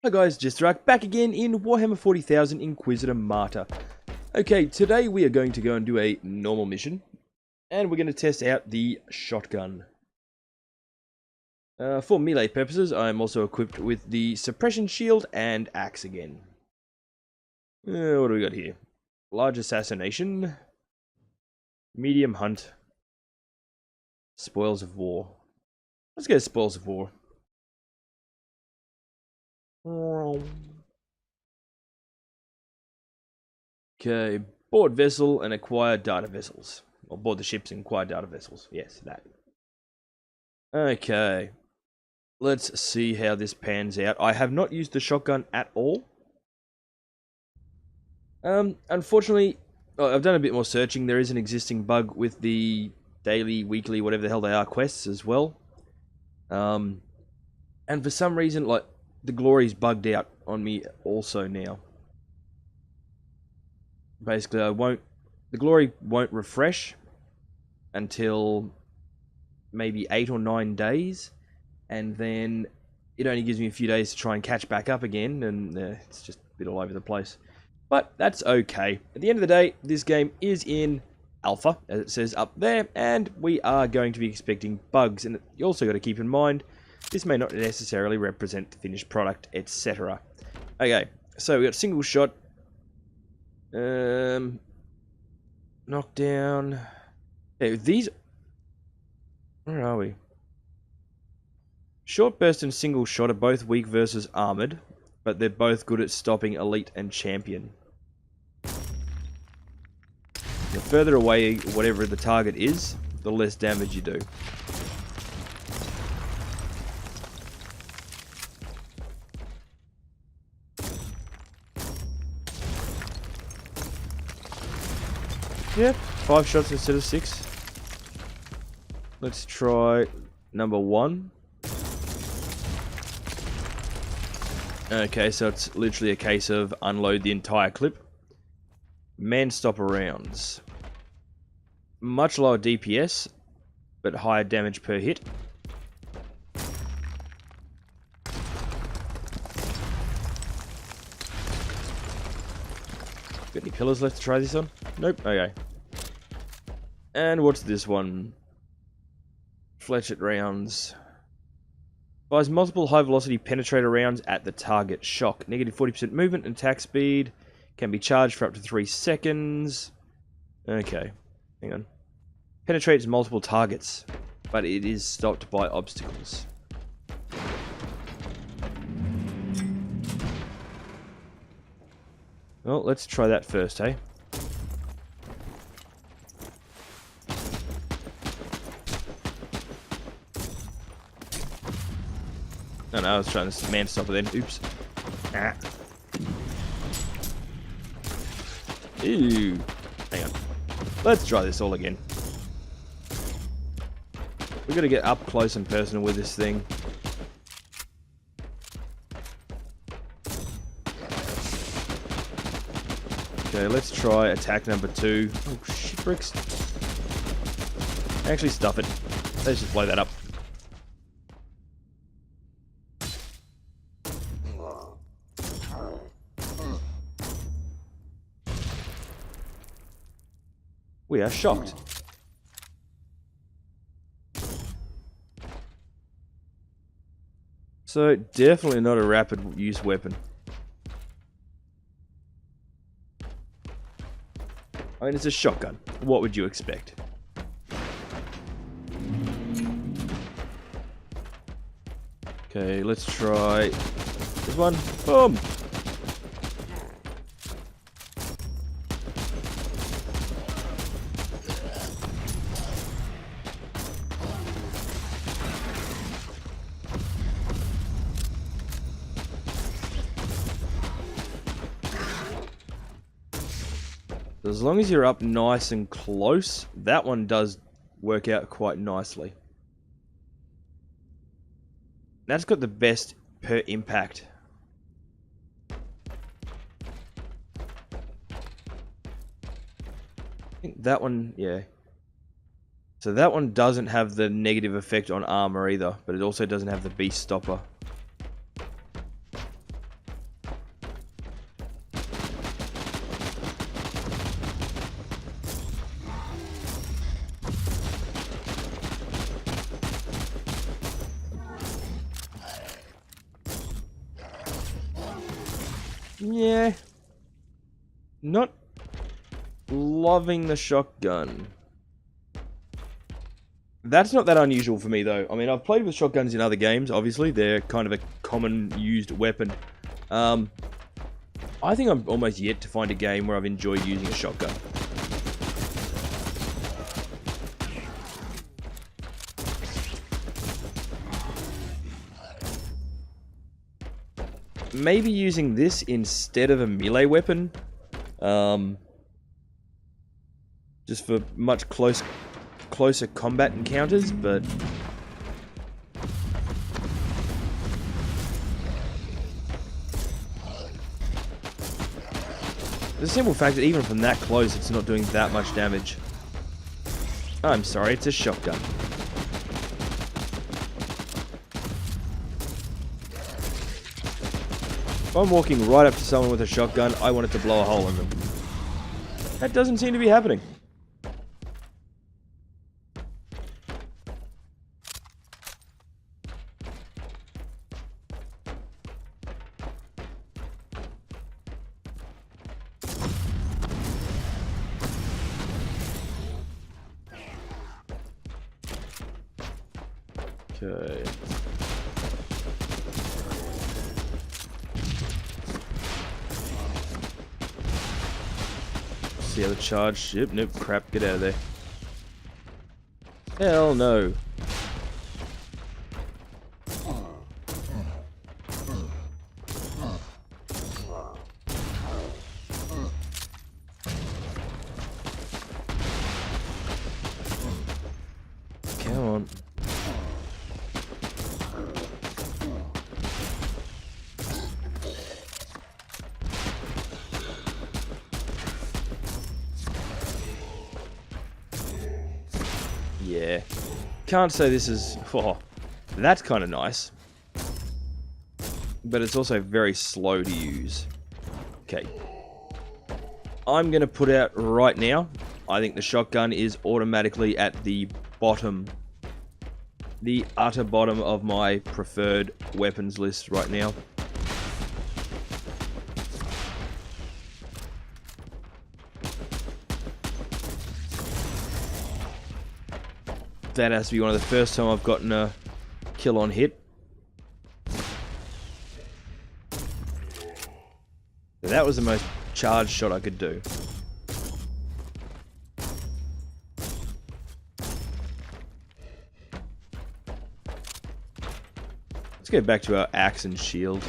Hi guys, JesterArke back again in Warhammer 40,000 Inquisitor Martyr. Okay, today we are going to go and do a normal mission, and we're going to test out the shotgun. For melee purposes, I am also equipped with the suppression shield and axe again. What do we got here? Large assassination, medium hunt, spoils of war. Let's go spoils of war. Okay, board vessel and acquire data vessels. Or board the ships and acquire data vessels. Yes, that. Okay. Let's see how this pans out. I have not used the shotgun at all. Unfortunately, I've done a bit more searching. There is an existing bug with the daily, weekly, whatever the hell they are, quests as well. And for some reason, like, the glory's bugged out on me also now. Basically, the glory won't refresh until maybe 8 or 9 days, and then it only gives me a few days to try and catch back up again, and it's just a bit all over the place. But that's okay. At the end of the day, this game is in alpha, as it says up there, and we are going to be expecting bugs. And you also got to keep in mind, this may not necessarily represent the finished product, etc. Okay, so we got single shot, knockdown. Okay, these. Where are we? Short burst and single shot are both weak versus armored, but they're both good at stopping elite and champion. The further away whatever the target is, the less damage you do. Yeah, 5 shots instead of 6. Let's try number 1. Okay, so it's literally a case of unload the entire clip. Man-stopper rounds. Much lower DPS, but higher damage per hit. Got any pillars left to try this on? Nope, okay. And what's this one? Fletchet rounds. Fires multiple high-velocity penetrator rounds at the target. Shock. Negative 40% movement and attack speed. Can be charged for up to 3 seconds. Okay. Hang on. Penetrates multiple targets, but it is stopped by obstacles. Well, let's try that first, hey? Oh no, I was trying this man stopper then. Oops. Ah. Ew. Hang on. Let's try this all again. We've got to get up close and personal with this thing. Okay, let's try attack number 2. Oh, shit bricks. Actually, stuff it. Let's just blow that up. We are shocked. So, definitely not a rapid use weapon. I mean, it's a shotgun. What would you expect? Okay, let's try this one. Boom! As long as you're up nice and close, that one does work out quite nicely. That's got the best per impact. I think that one, yeah. So that one doesn't have the negative effect on armor either, but it also doesn't have the beast stopper. Yeah. Not loving the shotgun. That's not that unusual for me, though. I mean, I've played with shotguns in other games, obviously. They're kind of a common used weapon. I think I'm almost yet to find a game where I've enjoyed using a shotgun. Maybe using this instead of a melee weapon. Just for much closer combat encounters, but... the simple fact that even from that close, it's not doing that much damage. I'm sorry, it's a shotgun. If I'm walking right up to someone with a shotgun, I want it to blow a hole in them. That doesn't seem to be happening. Okay. See how the charge. Yep, nope, crap, get out of there. Hell no. Come on. Yeah. Can't say this is... oh, that's kind of nice. But it's also very slow to use. Okay. I'm going to put out right now, I think the shotgun is automatically at the bottom. The utter bottom of my preferred weapons list right now. That has to be one of the first time I've gotten a kill on hit. That was the most charged shot I could do. Let's go back to our axe and shield.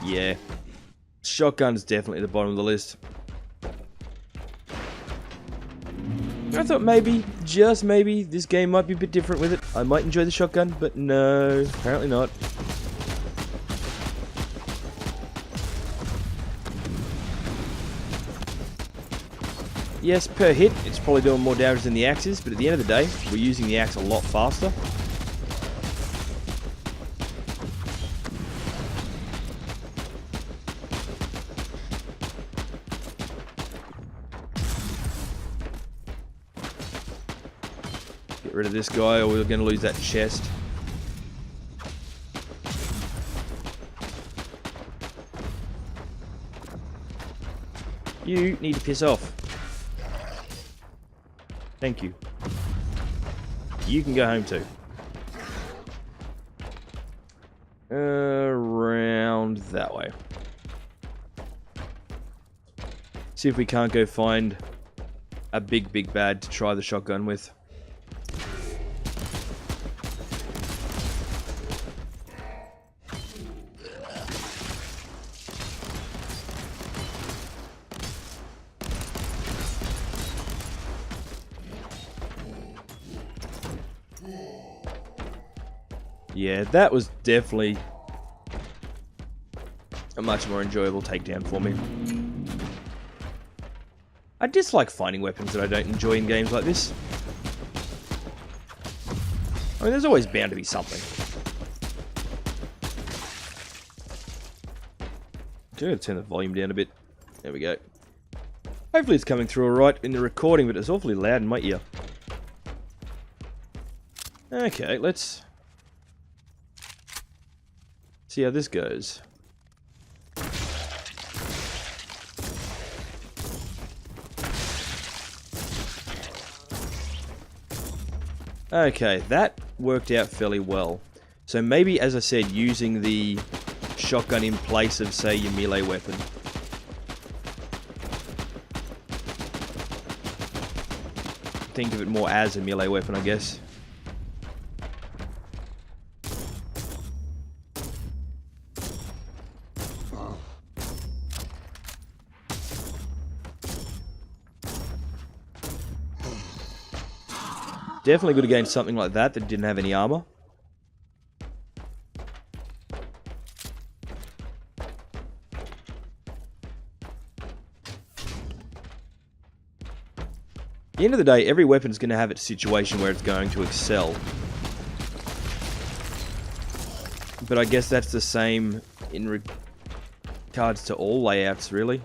Yeah. Shotgun's definitely at the bottom of the list. I thought maybe, just maybe, this game might be a bit different with it. I might enjoy the shotgun, but no, apparently not. Yes, per hit, it's probably doing more damage than the axe is, but at the end of the day, we're using the axe a lot faster. Get rid of this guy or we're going to lose that chest. You need to piss off. Thank you. You can go home too. Around that way. See if we can't go find a big bad to try the shotgun with. Yeah, that was definitely a much more enjoyable takedown for me. I dislike finding weapons that I don't enjoy in games like this. I mean, there's always bound to be something. I'm going to turn the volume down a bit. There we go. Hopefully it's coming through alright in the recording, but it's awfully loud in my ear. Okay, let's see how this goes. Okay, that worked out fairly well. So maybe, as I said, using the shotgun in place of, say, your melee weapon. Think of it more as a melee weapon, I guess. Definitely good against something like that didn't have any armor. At the end of the day, every weapon is going to have its situation where it's going to excel. But I guess that's the same in regards to all layouts, really.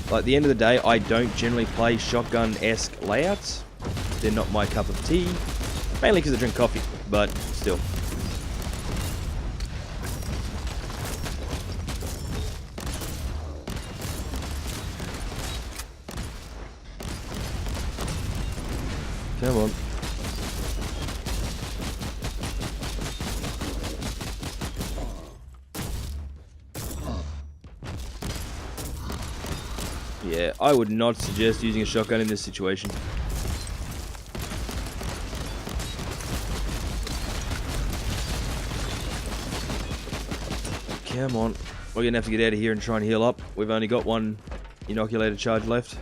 Like, at the end of the day, I don't generally play shotgun-esque layouts. They're not my cup of tea. Mainly because I drink coffee, but still. Come on. Yeah, I would not suggest using a shotgun in this situation. Come on. We're going to have to get out of here and try and heal up. We've only got one inoculated charge left.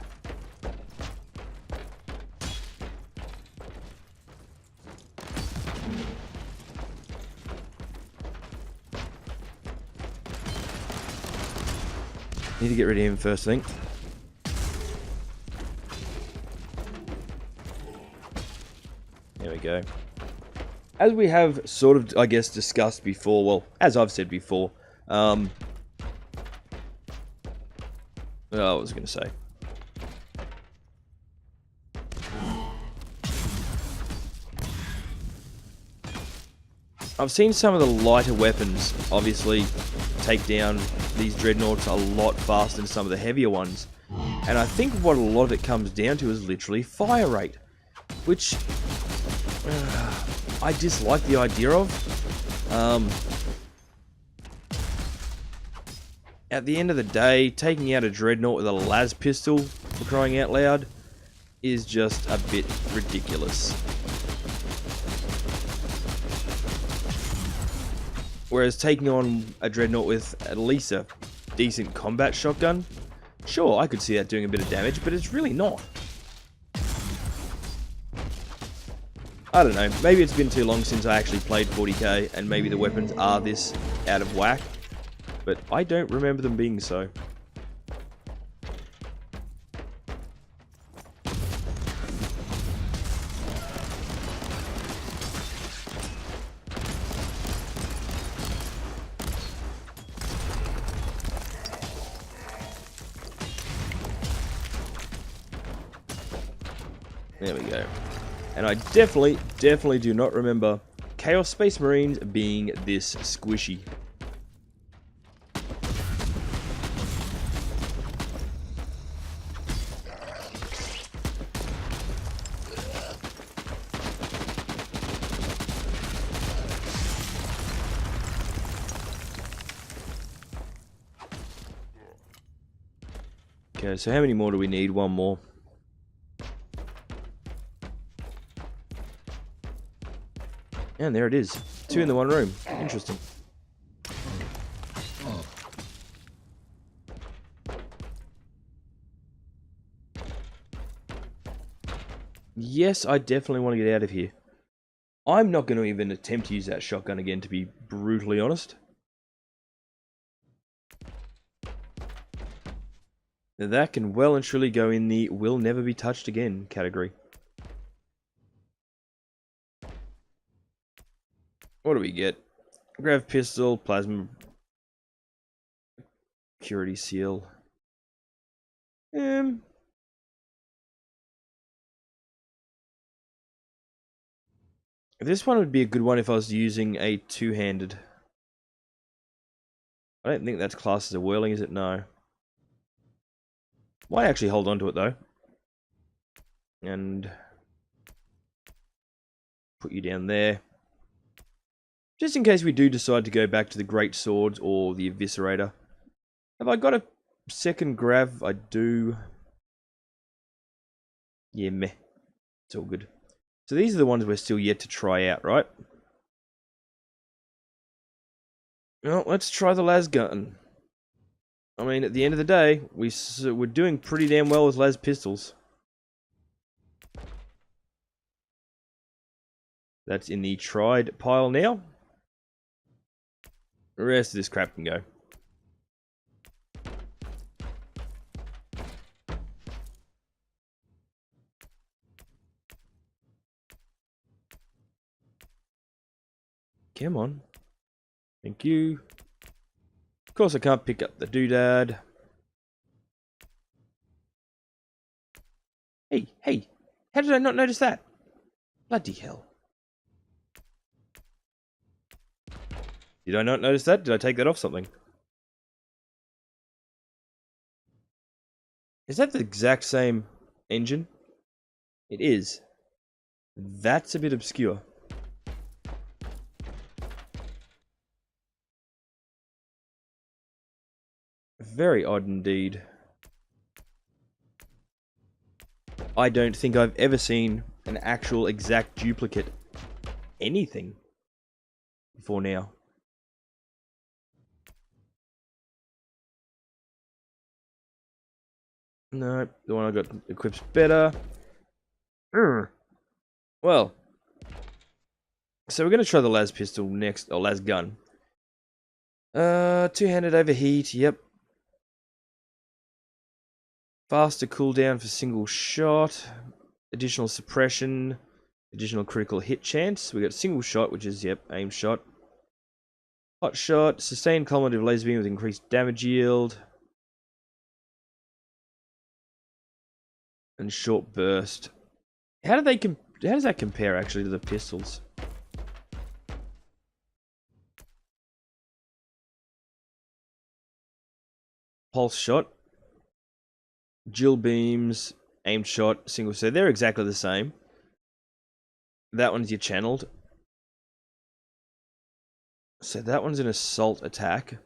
Need to get rid of him first thing. There we go. As we have sort of, I guess, discussed before, well, as I've said before, what was I going to say? I've seen some of the lighter weapons, obviously, take down these dreadnoughts a lot faster than some of the heavier ones. And I think what a lot of it comes down to is literally fire rate, which I dislike the idea of. At the end of the day, taking out a dreadnought with a las pistol, for crying out loud, is just a bit ridiculous. Whereas taking on a dreadnought with at least a decent combat shotgun, sure, I could see that doing a bit of damage, but it's really not. I don't know, maybe it's been too long since I actually played 40k, and maybe the weapons are this out of whack, but I don't remember them being so. There we go. And I definitely do not remember Chaos Space Marines being this squishy. Okay, so how many more do we need? One more. And there it is. 2 in the one room. Interesting. Yes, I definitely want to get out of here. I'm not going to even attempt to use that shotgun again, to be brutally honest. That can well and truly go in the will never be touched again category. What do we get? Grav pistol, plasma Purity seal. This one would be a good one if I was using a two-handed. I don't think that's classed as a whirling, is it? No. Might actually hold on to it, though. And put you down there. Just in case we do decide to go back to the Great Swords or the Eviscerator. Have I got a second grav? I do. Yeah, meh. It's all good. So these are the ones we're still yet to try out, right? Well, let's try the las gun. I mean, at the end of the day, we're doing pretty damn well with las pistols. That's in the tried pile now. The rest of this crap can go. Come on. Thank you. Of course I can't pick up the doodad. Hey. How did I not notice that? Bloody hell. Did I not notice that? Did I take that off something? Is that the exact same engine? It is. That's a bit obscure. Very odd indeed. I don't think I've ever seen an actual exact duplicate anything before now. No, the one I got equips better. Well, so we're going to try the las pistol next, or las gun. Two-handed overheat, yep. Faster cooldown for single shot. Additional suppression. Additional critical hit chance. We got single shot, which is, yep, aim shot. Hot shot. Sustained cumulative laser beam with increased damage yield. And short burst. How does that compare actually to the pistols? Pulse shot. Jill beams, aimed shot, single. So they're exactly the same. That one's your channeled. So that one's an assault attack.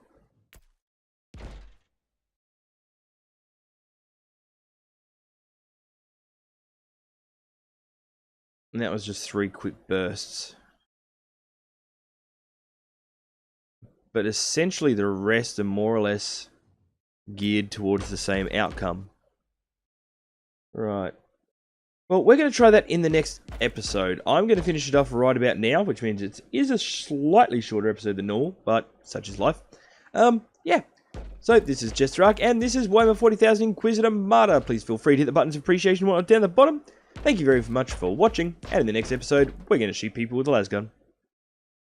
And that was just 3 quick bursts. But essentially the rest are more or less geared towards the same outcome. Right. Well, we're going to try that in the next episode. I'm going to finish it off right about now, which means it is a slightly shorter episode than normal, but such is life. Yeah. So, this is JesterArke, and this is Warhammer 40,000 Inquisitor Martyr. Please feel free to hit the buttons of appreciation down the bottom. Thank you very much for watching, and in the next episode, we're going to shoot people with a las gun.